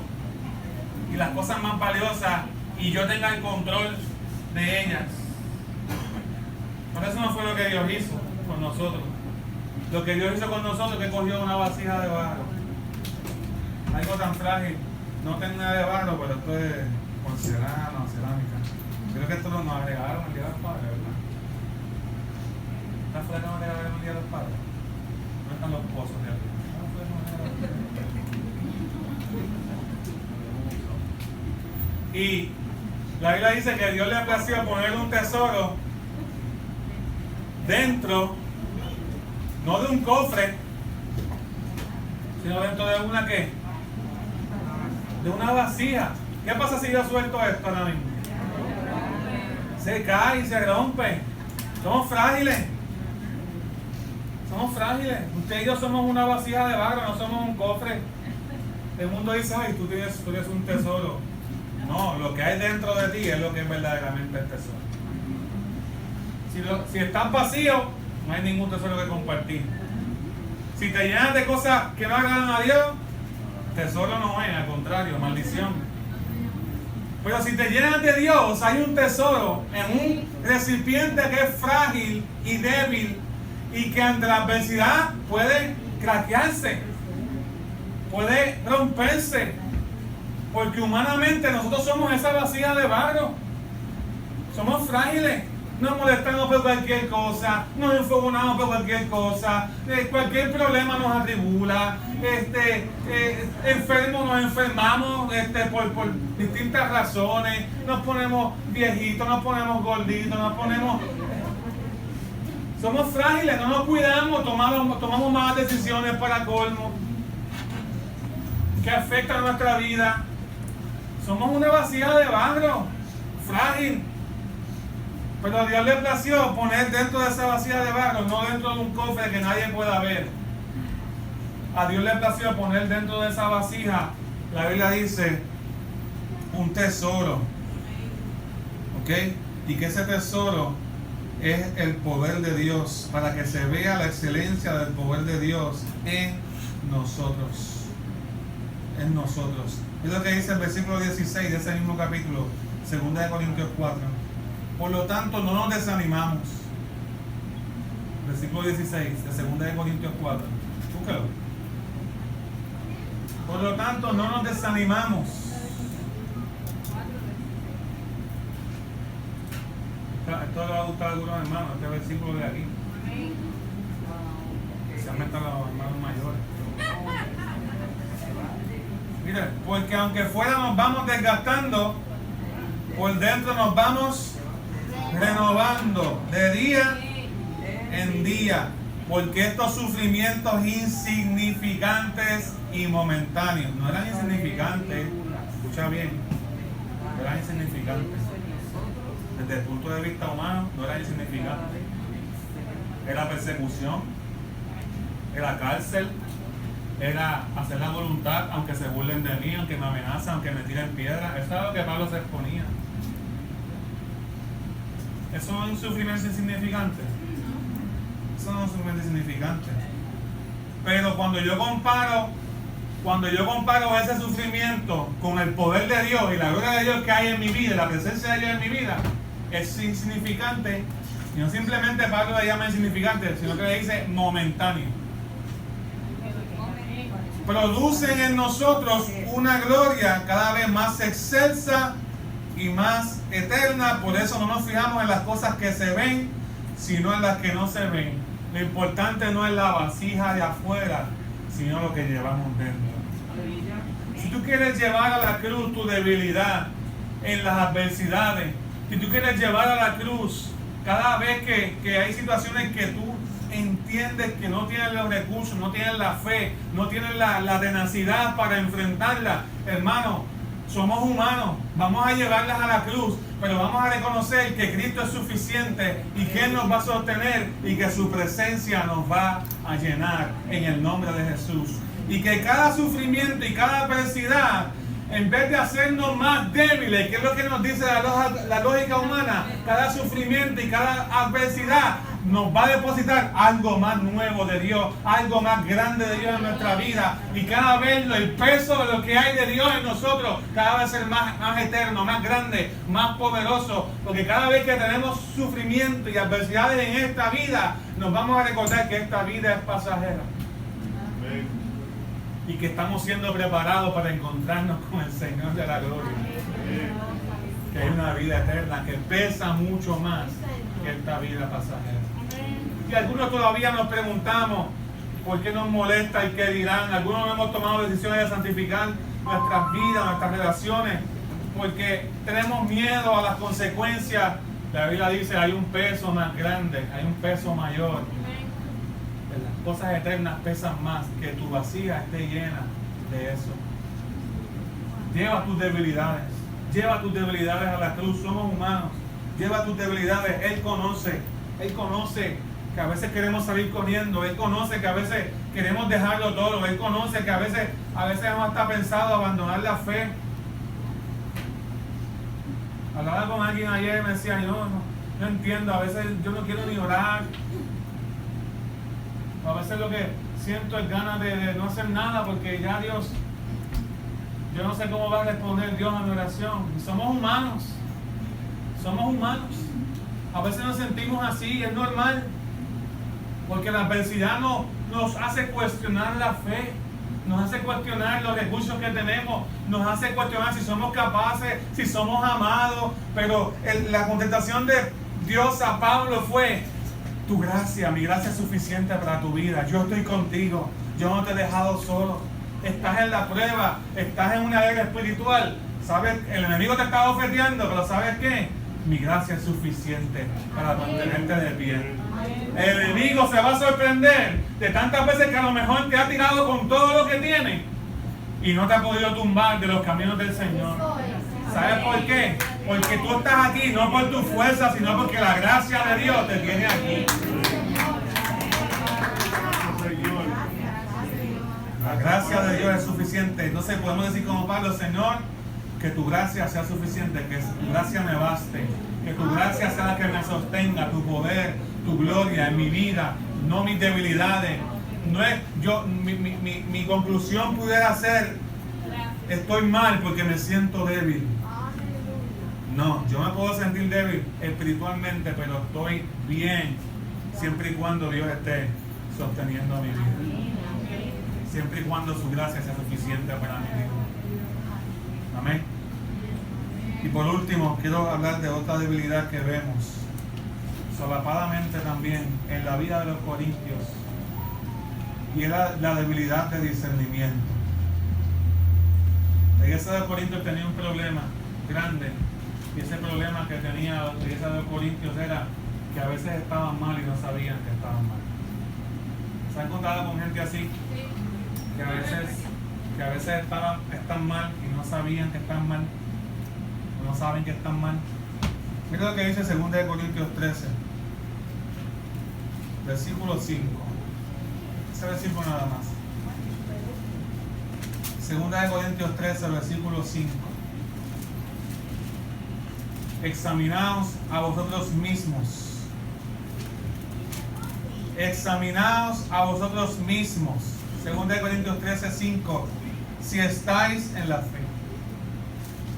y las cosas más valiosas y yo tenga el control de ellas. Pero eso no fue lo que Dios hizo con nosotros. Lo que Dios hizo con nosotros es que cogió una vasija de barro, algo tan frágil. No tengo nada de barro, pero esto es porcelana o cerámica. Creo que esto nos regalaron el día de los padres, ¿verdad? ¿Esta fue la que nos regalaron el día de los padres? ¿Dónde están los pozos de aquí? Y la Biblia dice que Dios le plació poner un tesoro dentro, no de un cofre, sino dentro de una ¿qué? De una vasija. ¿Qué pasa si yo suelto esto ahora mismo? Se cae y se rompe. Somos frágiles. Somos frágiles. Usted y yo somos una vasija de barro, no somos un cofre. El mundo dice, ay, tú eres un tesoro. No, lo que hay dentro de ti es lo que es verdaderamente el tesoro. Si estás vacío, no hay ningún tesoro que compartir. Si te llenas de cosas que no agradan a Dios, tesoro no es, al contrario, maldición. Pero si te llenas de Dios, hay un tesoro en un recipiente que es frágil y débil y que ante la adversidad puede craquearse, puede romperse, porque humanamente nosotros somos esa vasija de barro. Somos frágiles. Nos molestamos por cualquier cosa, nos enfogonamos por cualquier cosa, cualquier problema nos atribula, enfermos nos enfermamos por distintas razones, nos ponemos viejitos, nos ponemos gorditos, somos frágiles, no nos cuidamos, tomamos malas decisiones para colmo, que afectan nuestra vida. Somos una vasija de barro, frágil. Pero a Dios le plació poner dentro de esa vasija de barro, no dentro de un cofre que nadie pueda ver. A Dios le plació poner dentro de esa vasija, la Biblia dice, un tesoro. ¿Ok? Y que ese tesoro es el poder de Dios, para que se vea la excelencia del poder de Dios en nosotros. En nosotros. Es lo que dice el versículo 16 de ese mismo capítulo, 2 Corintios 4. Por lo tanto, no nos desanimamos. Versículo 16 de 2 Corintios 4. Búscalo. Por lo tanto, no nos desanimamos. Esto le va a gustar a algunos hermanos, este versículo de aquí. Especialmente a los hermanos mayores. Mira, porque aunque fuera nos vamos desgastando, por dentro nos vamos renovando de día en día, porque estos sufrimientos insignificantes y momentáneos, no eran insignificantes, escucha bien, eran insignificantes desde el punto de vista humano, no eran insignificantes. Era persecución, era cárcel, era hacer la voluntad aunque se burlen de mí, aunque me amenazan, aunque me tiren piedras. Eso es lo que Pablo se exponía. ¿Eso no es un sufrimiento insignificante? Eso no es un sufrimiento insignificante. Pero cuando yo comparo ese sufrimiento con el poder de Dios y la gloria de Dios que hay en mi vida, la presencia de Dios en mi vida, es insignificante. Y no simplemente Pablo le llama insignificante, sino que le dice momentáneo. Producen en nosotros una gloria cada vez más excelsa y más eterna. Por eso no nos fijamos en las cosas que se ven, sino en las que no se ven. Lo importante no es la vasija de afuera, sino lo que llevamos dentro. Si tú quieres llevar a la cruz tu debilidad en las adversidades, si tú quieres llevar a la cruz cada vez que hay situaciones que tú entiendes que no tienes los recursos, no tienes la fe, no tienes la tenacidad para enfrentarla, hermano, somos humanos, vamos a llevarlas a la cruz, pero vamos a reconocer que Cristo es suficiente y que Él nos va a sostener y que su presencia nos va a llenar en el nombre de Jesús. Y que cada sufrimiento y cada adversidad, en vez de hacernos más débiles, que es lo que nos dice la lógica humana, cada sufrimiento y cada adversidad nos va a depositar algo más nuevo de Dios, algo más grande de Dios en nuestra vida. Y cada vez el peso de lo que hay de Dios en nosotros cada vez ser más eterno, más grande, más poderoso. Porque cada vez que tenemos sufrimiento y adversidades en esta vida, nos vamos a recordar que esta vida es pasajera. Y que estamos siendo preparados para encontrarnos con el Señor de la gloria. Que hay una vida eterna que pesa mucho más que esta vida pasajera. Y algunos todavía nos preguntamos por qué nos molesta y qué dirán. Algunos no hemos tomado decisiones de santificar nuestras vidas, nuestras relaciones, porque tenemos miedo a las consecuencias. La Biblia dice hay un peso más grande, hay un peso mayor. Las cosas eternas pesan más, que tu vasija esté llena de eso. Lleva tus debilidades. Lleva tus debilidades a la cruz. Somos humanos. Lleva tus debilidades. Él conoce que a veces queremos salir corriendo. Él conoce que a veces queremos dejarlo todo. Él conoce que a veces hemos hasta pensado abandonar la fe. Hablaba con alguien ayer y me decía, no entiendo, a veces yo no quiero ni orar. A veces lo que siento es ganas de no hacer nada porque ya Dios, yo no sé cómo va a responder Dios a mi oración. Y somos humanos. A veces nos sentimos así, es normal. Porque la adversidad nos hace cuestionar la fe. Nos hace cuestionar los recursos que tenemos. Nos hace cuestionar si somos capaces, si somos amados. Pero la contestación de Dios a Pablo fue: tu gracia, mi gracia es suficiente para tu vida. Yo estoy contigo. Yo no te he dejado solo. Estás en la prueba. Estás en una guerra espiritual. ¿Sabes? El enemigo te está ofendiendo, pero ¿sabes qué? Mi gracia es suficiente para mantenerte de pie. El enemigo se va a sorprender de tantas veces que a lo mejor te ha tirado con todo lo que tiene y no te ha podido tumbar de los caminos del Señor. ¿Sabes por qué? Porque tú estás aquí no por tu fuerza, sino porque la gracia de Dios te tiene aquí. La gracia de Dios es suficiente. Entonces podemos decir como Pablo: Señor, que tu gracia sea suficiente, que tu gracia me baste, que tu gracia sea la que me sostenga, tu poder, tu gloria en mi vida, no mis debilidades. No es mi conclusión pudiera ser: estoy mal porque me siento débil. No, yo me puedo sentir débil espiritualmente, pero estoy bien siempre y cuando Dios esté sosteniendo mi vida. Siempre y cuando su gracia sea suficiente para mi vida. Amén. Y por último, quiero hablar de otra debilidad que vemos solapadamente también en la vida de los corintios, y era la debilidad de discernimiento. La iglesia de los corintios tenía un problema grande, y ese problema que tenía la iglesia de los corintios era que a veces estaban mal y no sabían que estaban mal. ¿Se han encontrado con gente así? Que a veces están mal y no sabían que están mal, no saben que están mal. Mira lo que dice 2 Corintios 13, versículo 5. Ese versículo nada más. 2 Corintios 13, versículo 5. Examinaos a vosotros mismos. Examinaos a vosotros mismos. 2 Corintios 13, 5. Si estáis en la fe,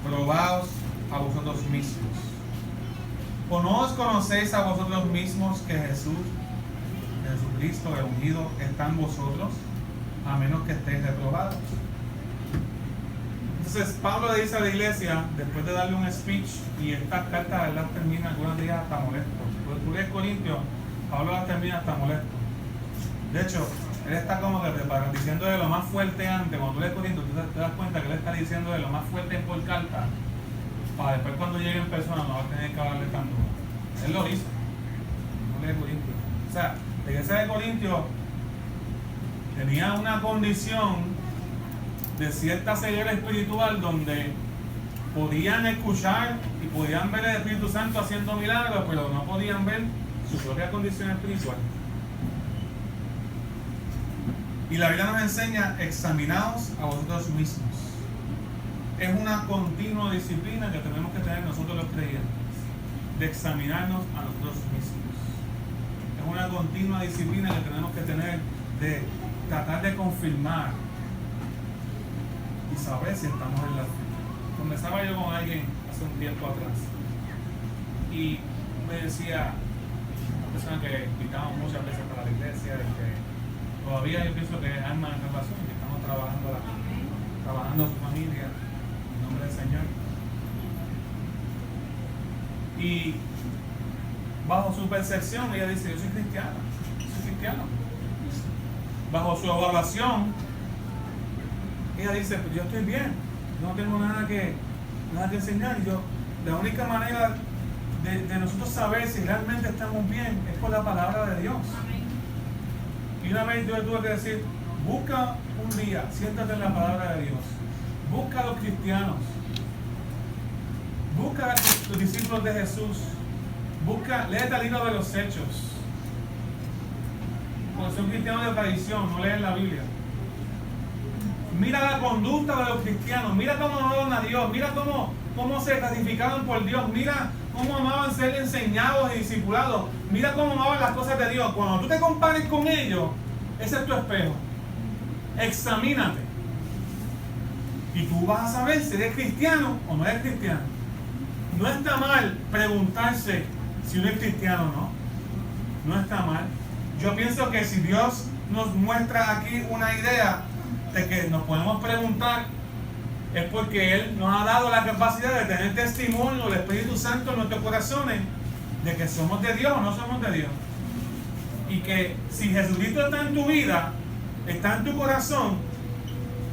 probaos a vosotros mismos. ¿O no os conocéis a vosotros mismos que Jesucristo, el ungido, está en vosotros, a menos que estéis reprobados? Entonces Pablo le dice a la iglesia, después de darle un speech, y estas cartas las termina algunos días hasta molesto. Cuando tú lees Corintios, Pablo las termina hasta molesto. De hecho, él está como que preparando, diciendo de lo más fuerte antes. Cuando tú lees Corintios, tú te das cuenta que él está diciendo de lo más fuerte por carta, para después cuando llegue en persona no va a tener que hablarle tan duro. Él lo hizo. No lee Corintios. O sea, la iglesia de Corintios tenía una condición de cierta ceguera espiritual donde podían escuchar y podían ver el Espíritu Santo haciendo milagros, pero no podían ver su propia condición espiritual. Y la Biblia nos enseña: examinaos a vosotros mismos. Es una continua disciplina que tenemos que tener nosotros los creyentes, de examinarnos a nosotros mismos. Es una continua disciplina que tenemos que tener de tratar de confirmar y saber si estamos en la fe. Conversaba yo con alguien hace un tiempo atrás y me decía, una persona que invitamos muchas veces para la iglesia, de que todavía yo pienso que es alma de salvación, que estamos trabajando su familia en nombre del Señor. Y bajo su percepción ella dice, yo soy cristiano. Bajo su evaluación ella dice, pues yo estoy bien, no tengo nada que enseñar. Y yo, la única manera de nosotros saber si realmente estamos bien es por la palabra de Dios. Y una vez yo le tuve que decir, busca un día, siéntate en la palabra de Dios, busca a los cristianos, busca a los discípulos de Jesús, léete el libro de los Hechos, porque son cristianos de tradición, no leen la Biblia. Mira la conducta de los cristianos, mira cómo amaban a Dios, mira cómo se santificaban por Dios, mira cómo amaban ser enseñados y discipulados, mira cómo amaban las cosas de Dios. Cuando tú te compares con ellos, ese es tu espejo. Examínate y tú vas a saber si eres cristiano o no eres cristiano. No está mal preguntarse si uno es cristiano o no. No está mal. Yo pienso que si Dios nos muestra aquí una idea de que nos podemos preguntar, es porque Él nos ha dado la capacidad de tener testimonio del Espíritu Santo en nuestros corazones de que somos de Dios o no somos de Dios. Y que si Jesucristo está en tu vida, está en tu corazón,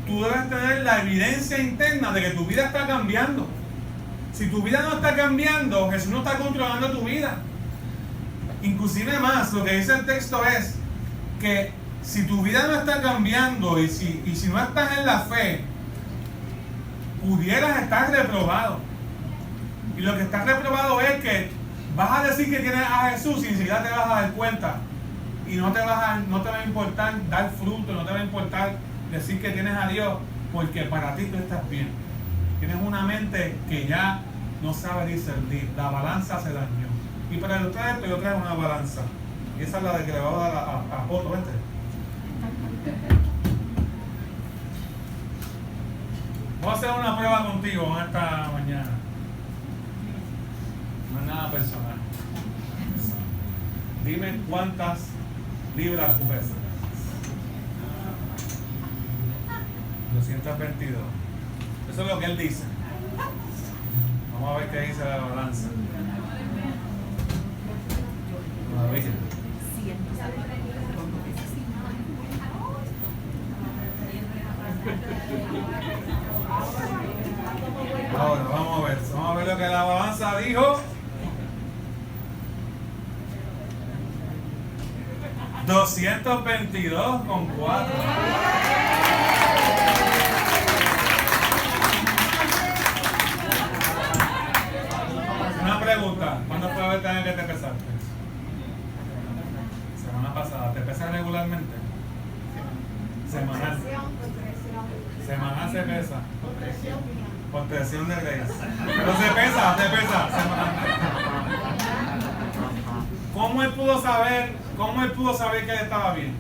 tú debes tener la evidencia interna de que tu vida está cambiando. Si tu vida no está cambiando, Jesús no está controlando tu vida. Inclusive más, lo que dice el texto es que si tu vida no está cambiando y si no estás en la fe, pudieras estar reprobado. Y lo que está reprobado es que vas a decir que tienes a Jesús y ni siquiera te vas a dar cuenta. Y no te va a importar dar fruto, no te va a importar decir que tienes a Dios, porque para ti tú estás bien. Tienes una mente que ya no sabe discernir. La balanza se dañó. Y para ustedes yo traigo una balanza. Y esa es la de que le voy a dar a Joto, ¿viste? Voy a hacer una prueba contigo en esta mañana. No es nada personal. Dime cuántas libras tú pesas. 222. Eso es lo que él dice. Vamos a ver qué dice la balanza. Ahora vamos a ver lo que la balanza dijo. 222,4. Una pregunta, ¿cuándo fue la vez que te pesaste? Semana pasada. ¿Te pesas regularmente? Semanal. Semanal se pesa. Por presión de Grace. Pero se pesa semanalmente. ¿Cómo él pudo saber que él estaba bien?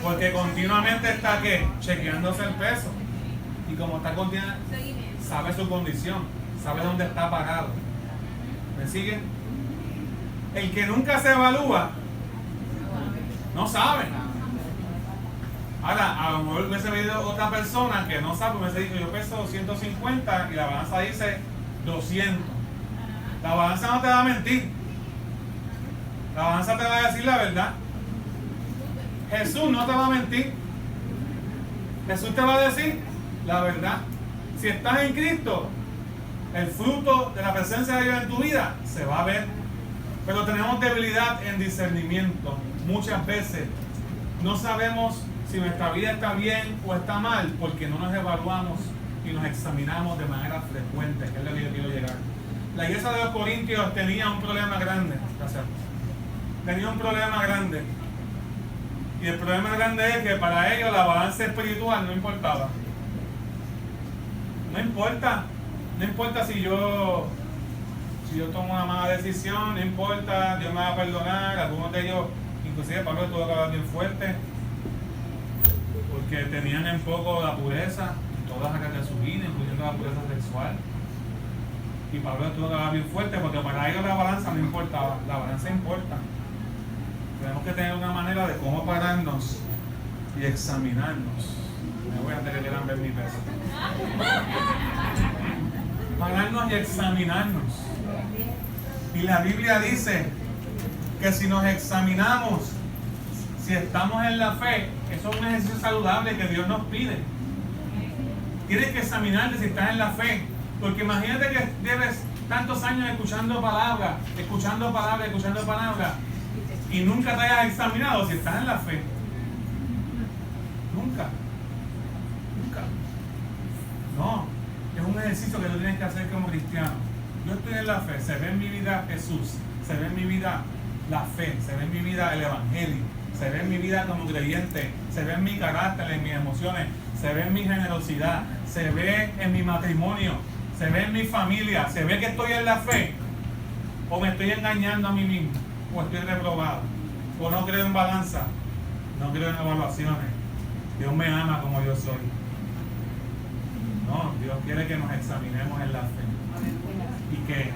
Porque continuamente está ¿qué? Chequeándose el peso. Y como está continuamente, sabe su condición, sabe dónde está parado. ¿Me sigue? El que nunca se evalúa no sabe. Ahora, a lo mejor hubiese venido otra persona que no sabe, hubiese dicho yo peso 150 y la balanza dice 200. La balanza no te va a mentir. La balanza te va a decir la verdad. Jesús no te va a mentir. Jesús te va a decir la verdad. Si estás en Cristo, el fruto de la presencia de Dios en tu vida se va a ver. Pero tenemos debilidad en discernimiento. Muchas veces no sabemos si nuestra vida está bien o está mal porque no nos evaluamos y nos examinamos de manera frecuente, que es lo que yo quiero llegar. La iglesia de los Corintios tenía un problema grande. Gracias. Tenía un problema grande. Y el problema grande es que para ellos la balanza espiritual no importaba. No importa si yo Si yo tomo una mala decisión, no importa, Dios me va a perdonar. Algunos de ellos, inclusive Pablo tuvo que hablar bien fuerte, porque tenían en poco la pureza en todas las áreas de su vida, incluyendo la pureza sexual. Y Pablo tuvo que hablar bien fuerte, porque para ellos la balanza no importaba, la balanza importa. Tenemos que tener una manera de cómo pararnos y examinarnos. Me voy antes que quieran ver mi peso. Pararnos y examinarnos. Y la Biblia dice que si nos examinamos, si estamos en la fe, eso es un ejercicio saludable que Dios nos pide. Tienes que examinarte si estás en la fe. Porque imagínate que lleves tantos años escuchando palabras, y nunca te hayas examinado si estás en la fe. Nunca. No, es un ejercicio que tú tienes que hacer como cristiano. Yo estoy en la fe, se ve en mi vida Jesús, se ve en mi vida la fe, se ve en mi vida el Evangelio, se ve en mi vida como creyente, se ve en mi carácter, en mis emociones, se ve en mi generosidad, se ve en mi matrimonio, se ve en mi familia, se ve que estoy en la fe, o me estoy engañando a mí mismo, o estoy reprobado, o no creo en balanza, no creo en evaluaciones. Dios me ama como yo soy. No, Dios quiere que nos examinemos en la fe y que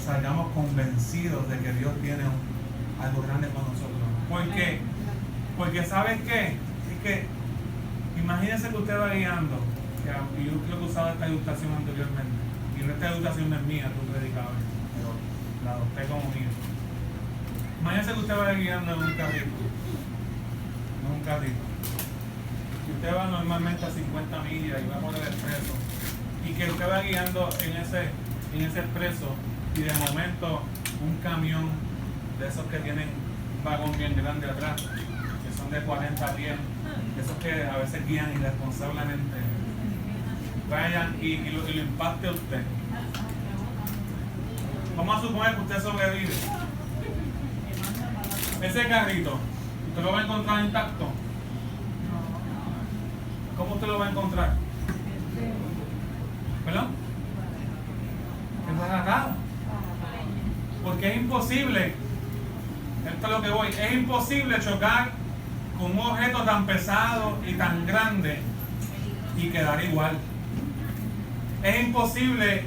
salgamos convencidos de que Dios tiene algo grande con nosotros. Porque ¿sabes qué? Es que imagínense que usted va guiando, y yo creo que usaba esta ilustración anteriormente, y esta ilustración no es mía, tú predicabas, pero la adopté como mía. Imagínense que usted va guiando en un carrito, y usted va normalmente a 50 millas y va por el expreso, y que usted va guiando en ese expreso, y de momento un camión de esos que tienen un vagón bien grande atrás, que son de 40 pies, esos que a veces guían irresponsablemente, vayan y lo impacte a usted. Vamos a suponer que usted sobrevive. Ese carrito, ¿usted lo va a encontrar intacto? ¿Cómo usted lo va a encontrar? ¿Perdón? Desbaratado. Porque es imposible, esto es lo que voy, es imposible chocar con un objeto tan pesado y tan grande y quedar igual. Es imposible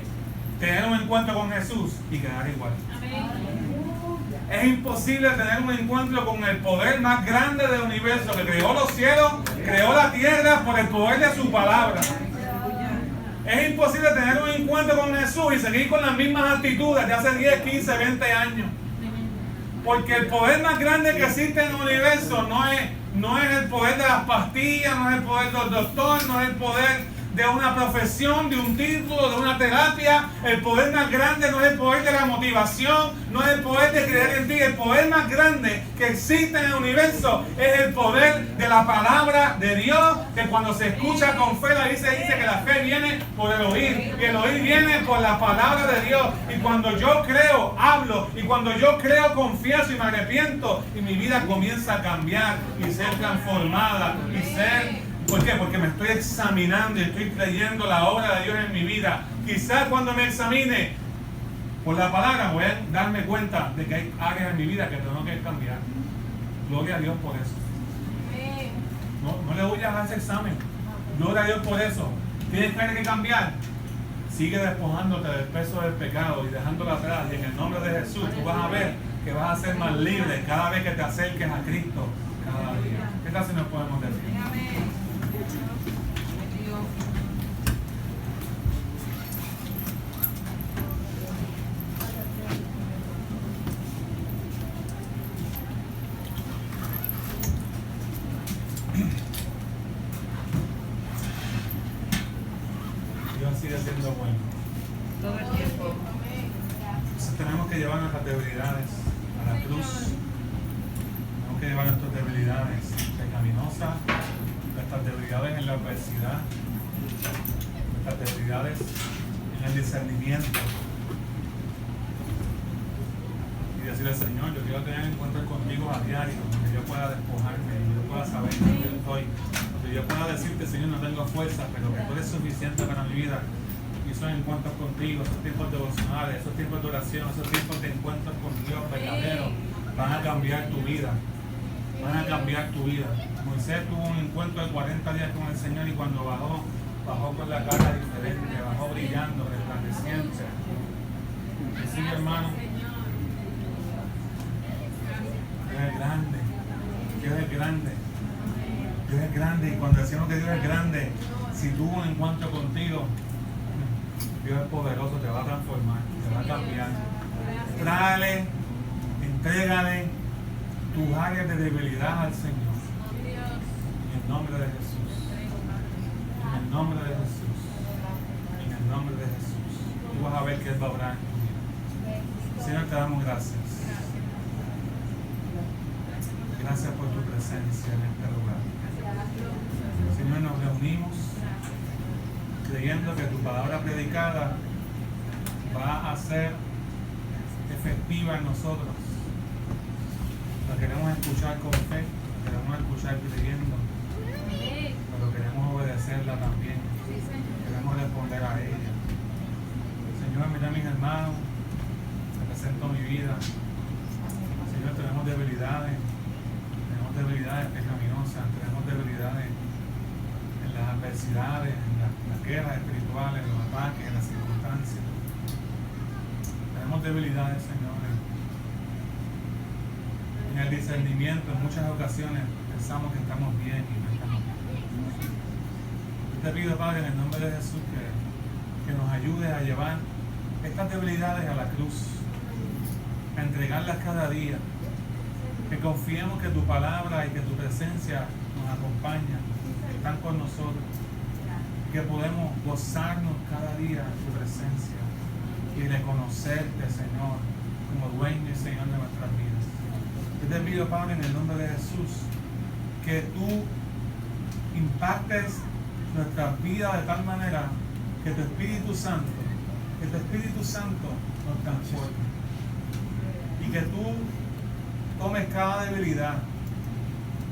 tener un encuentro con Jesús y quedar igual. Es imposible tener un encuentro con el poder más grande del universo, que creó los cielos, creó la tierra por el poder de su palabra. Es imposible tener un encuentro con Jesús y seguir con las mismas actitudes de hace 10, 15, 20 años. Porque el poder más grande que existe en el universo no es el poder de las pastillas, no es el poder del doctor, no es el poder de una profesión, de un título, de una terapia. El poder más grande no es el poder de la motivación, no es el poder de creer en ti. El poder más grande que existe en el universo es el poder de la palabra de Dios, que cuando se escucha con fe, la dice que la fe viene por el oír, y el oír viene por la palabra de Dios. Y cuando yo creo, hablo, y cuando yo creo, confieso y me arrepiento, y mi vida comienza a cambiar y ser transformada y ser... ¿Por qué? Porque me estoy examinando y estoy creyendo la obra de Dios en mi vida. Quizás cuando me examine por la palabra voy a darme cuenta de que hay áreas en mi vida que tengo que cambiar. Gloria a Dios por eso. No le huyas a ese examen. Gloria a Dios por eso. Tienes que cambiar. Sigue despojándote del peso del pecado y dejándolo atrás. Y en el nombre de Jesús tú vas a ver que vas a ser más libre cada vez que te acerques a Cristo cada día. ¿Qué tal si nos podemos decir? Dios sigue siendo bueno. Todo el tiempo. Entonces tenemos que llevar nuestras debilidades a la cruz. Tenemos que llevar nuestras debilidades pecaminosas, nuestras debilidades en la adversidad, nuestras debilidades en el discernimiento. Y decirle, Señor, yo quiero tener encuentros contigo a diario, donde yo pueda despojarme, y yo pueda saber que yo estoy, donde yo pueda decirte, Señor, no tengo fuerza, pero que tú eres suficiente para mi vida. Y esos encuentros contigo, esos tiempos devocionales, esos tiempos de oración, esos tiempos de encuentros con Dios verdadero, van a cambiar tu vida. Van a cambiar tu vida. Moisés tuvo un encuentro de 40 días con el Señor y cuando bajó con la cara diferente, bajó brillando, resplandeciente. Así, hermano, Dios es grande. Dios es grande. Dios es grande. Y cuando decimos que Dios es grande, si tuvo un encuentro contigo, Dios es poderoso, te va a transformar, te va a cambiar. Tráele, entrégale tus áreas de debilidad al Señor. En el nombre de Jesús. En el nombre de Jesús. En el nombre de Jesús. Tú vas a ver que Él va a obrar en tu vida. Señor, te damos gracias. Gracias por tu presencia en este lugar. Señor, nos reunimos creyendo que tu palabra predicada va a ser efectiva en nosotros. La queremos escuchar con fe, la queremos escuchar creyendo, pero queremos obedecerla también. Queremos responder a ella. Señor, mira a mis hermanos, te presento mi vida. Señor, tenemos debilidades pecaminosas, tenemos debilidades en las adversidades, en las guerras espirituales, en los ataques, en las circunstancias. Tenemos debilidades, Señor. En el discernimiento, en muchas ocasiones pensamos que estamos bien y no estamos bien. Yo te pido, Padre, en el nombre de Jesús, que nos ayudes a llevar estas debilidades a la cruz, a entregarlas cada día, que confiemos que tu palabra y que tu presencia nos acompaña, están con nosotros, que podemos gozarnos cada día de tu presencia y reconocerte, Señor, como dueño y Señor de nuestras vidas. Yo te pido, Padre, en el nombre de Jesús, que tú impactes nuestras vidas de tal manera que tu Espíritu Santo nos transforme y que tú tomes cada debilidad,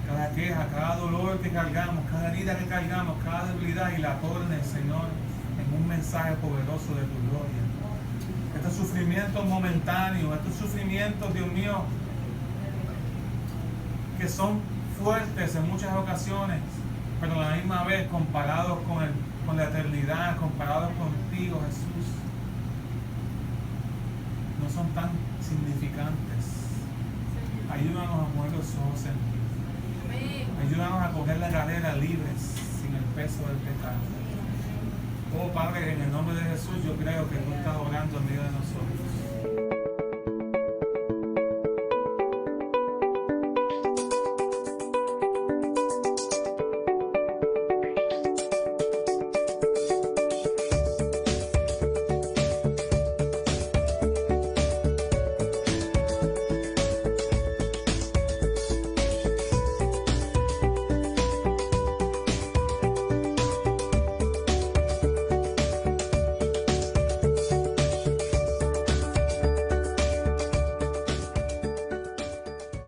cada queja, cada dolor que cargamos, cada herida que cargamos, cada debilidad y la tornes, Señor, en un mensaje poderoso de tu gloria. Estos sufrimientos momentáneos, estos sufrimientos, Dios mío, que son fuertes en muchas ocasiones, pero a la misma vez comparados con la eternidad, comparados contigo, Jesús, no son tan significantes. Ayúdanos a poner los ojos en ti. Ayúdanos a coger la galera libres, sin el peso del pecado. Oh Padre, en el nombre de Jesús, yo creo que tú estás orando en medio de nosotros.